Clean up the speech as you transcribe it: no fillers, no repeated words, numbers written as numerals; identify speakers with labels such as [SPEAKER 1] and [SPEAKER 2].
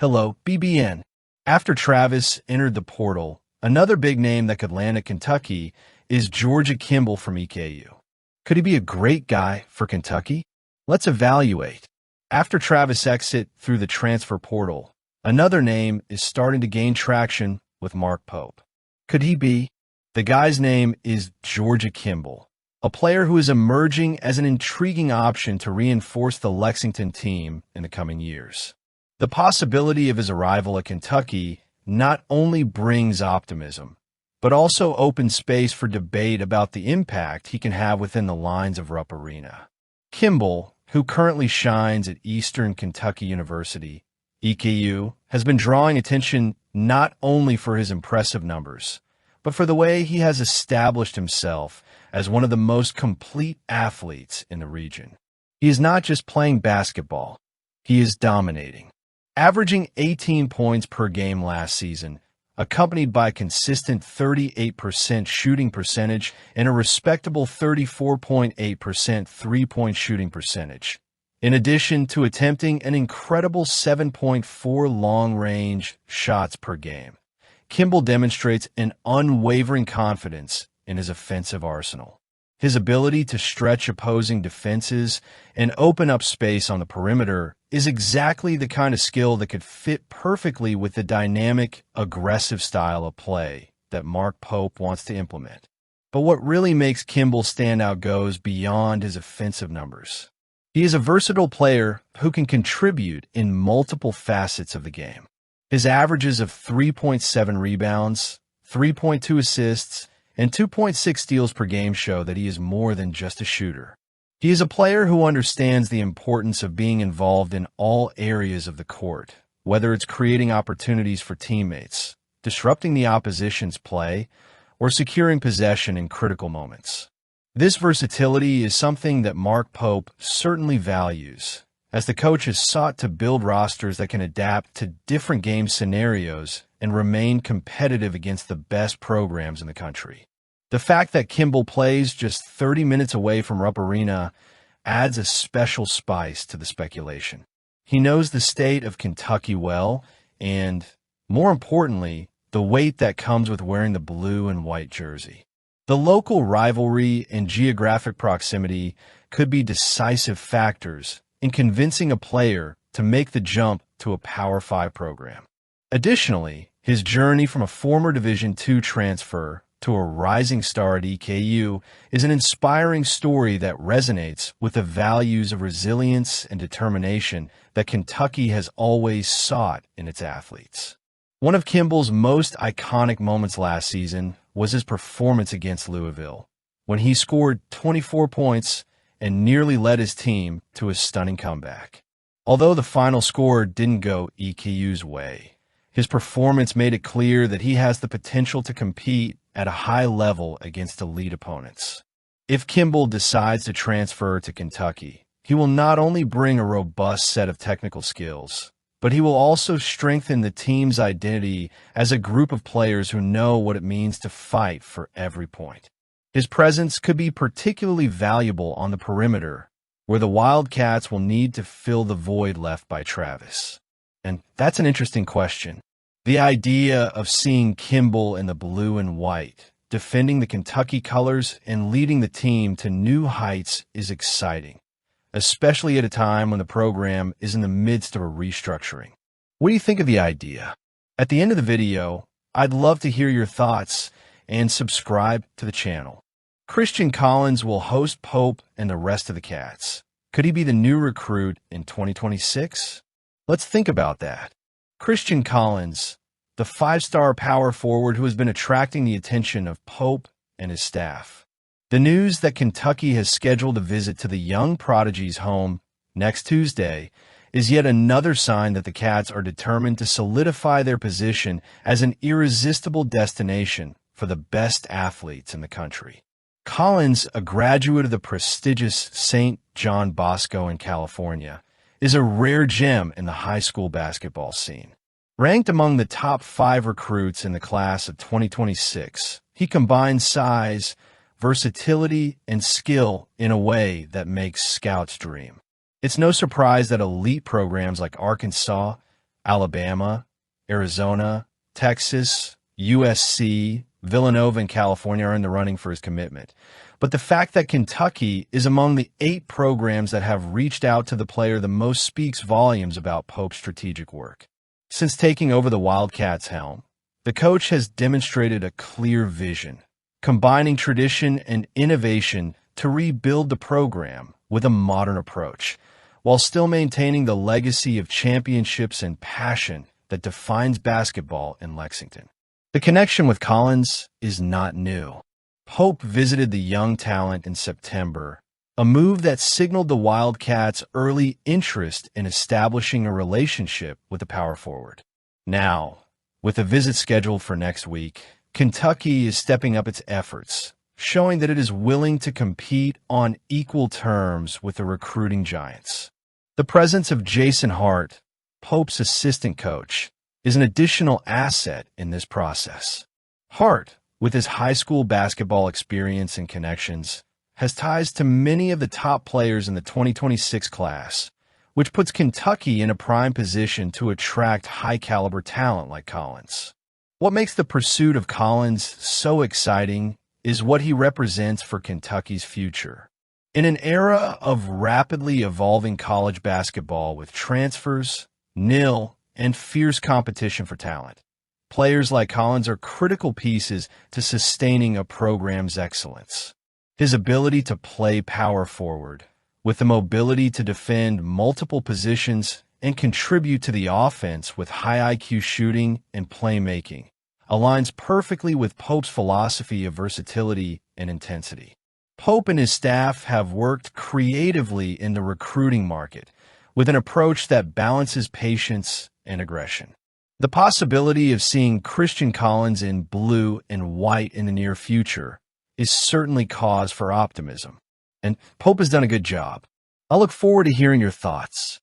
[SPEAKER 1] Hello, BBN. After Travis entered the portal, another big name that could land at Kentucky is Georgia Kimble from EKU. Could he be a great guy for Kentucky? Let's evaluate. After Travis' exit through the transfer portal, another name is starting to gain traction with Mark Pope. Could he be? The guy's name is Georgia Kimble, a player who is emerging as an intriguing option to reinforce the Lexington team in the coming years. The possibility of his arrival at Kentucky not only brings optimism, but also opens space for debate about the impact he can have within the lines of Rupp Arena. Kimble, who currently shines at Eastern Kentucky University, EKU, has been drawing attention not only for his impressive numbers, but for the way he has established himself as one of the most complete athletes in the region. He is not just playing basketball, he is dominating. Averaging 18 points per game last season, accompanied by a consistent 38% shooting percentage and a respectable 34.8% three-point shooting percentage. In addition to attempting an incredible 7.4 long-range shots per game, Kimble demonstrates an unwavering confidence in his offensive arsenal. His ability to stretch opposing defenses and open up space on the perimeter is exactly the kind of skill that could fit perfectly with the dynamic, aggressive style of play that Mark Pope wants to implement. But what really makes Kimble stand out goes beyond his offensive numbers. He is a versatile player who can contribute in multiple facets of the game. His averages of 3.7 rebounds, 3.2 assists, and 2.6 steals per game show that he is more than just a shooter. He is a player who understands the importance of being involved in all areas of the court, whether it's creating opportunities for teammates, disrupting the opposition's play, or securing possession in critical moments. This versatility is something that Mark Pope certainly values, as the coach has sought to build rosters that can adapt to different game scenarios and remain competitive against the best programs in the country. The fact that Kimble plays just 30 minutes away from Rupp Arena adds a special spice to the speculation. He knows the state of Kentucky well, and, more importantly, the weight that comes with wearing the blue and white jersey. The local rivalry and geographic proximity could be decisive factors in convincing a player to make the jump to a Power 5 program. Additionally, his journey from a former Division II transfer to a rising star at EKU is an inspiring story that resonates with the values of resilience and determination that Kentucky has always sought in its athletes. One of Kimble's most iconic moments last season was his performance against Louisville, when he scored 24 points and nearly led his team to a stunning comeback. Although the final score didn't go EKU's way, his performance made it clear that he has the potential to compete at a high level against elite opponents. If Kimble decides to transfer to Kentucky, he will not only bring a robust set of technical skills, but he will also strengthen the team's identity as a group of players who know what it means to fight for every point. His presence could be particularly valuable on the perimeter, where the Wildcats will need to fill the void left by Travis. And that's an interesting question. The idea of seeing Kimble in the blue and white, defending the Kentucky colors and leading the team to new heights is exciting, especially at a time when the program is in the midst of a restructuring. What do you think of the idea? At the end of the video, I'd love to hear your thoughts and subscribe to the channel. Christian Collins will host Pope and the rest of the Cats. Could he be the new recruit in 2026? Let's think about that. Christian Collins, the five-star power forward who has been attracting the attention of Pope and his staff. The news that Kentucky has scheduled a visit to the young prodigy's home next Tuesday is yet another sign that the Cats are determined to solidify their position as an irresistible destination for the best athletes in the country. Collins, a graduate of the prestigious St. John Bosco in California, is a rare gem in the high school basketball scene. Ranked among the top 5 recruits in the class of 2026, he combines size, versatility, and skill in a way that makes scouts dream. It's no surprise that elite programs like Arkansas, Alabama, Arizona, Texas, USC, Villanova, and California are in the running for his commitment. But the fact that Kentucky is among the 8 programs that have reached out to the player the most speaks volumes about Pope's strategic work. Since taking over the Wildcats' helm, the coach has demonstrated a clear vision, combining tradition and innovation to rebuild the program with a modern approach, while still maintaining the legacy of championships and passion that defines basketball in Lexington. The connection with Collins is not new. Pope visited the young talent in September, a move that signaled the Wildcats' early interest in establishing a relationship with the power forward. Now, with a visit scheduled for next week, Kentucky is stepping up its efforts, showing that it is willing to compete on equal terms with the recruiting giants. The presence of Jason Hart, Pope's assistant coach, is an additional asset in this process. Hart, with his high school basketball experience and connections, has ties to many of the top players in the 2026 class, which puts Kentucky in a prime position to attract high-caliber talent like Collins. What makes the pursuit of Collins so exciting is what he represents for Kentucky's future. In an era of rapidly evolving college basketball with transfers, NIL, and fierce competition for talent, players like Collins are critical pieces to sustaining a program's excellence. His ability to play power forward, with the mobility to defend multiple positions and contribute to the offense with high IQ shooting and playmaking, aligns perfectly with Pope's philosophy of versatility and intensity. Pope and his staff have worked creatively in the recruiting market with an approach that balances patience and aggression. The possibility of seeing Christian Collins in blue and white in the near future is certainly cause for optimism, and Pope has done a good job. I look forward to hearing your thoughts.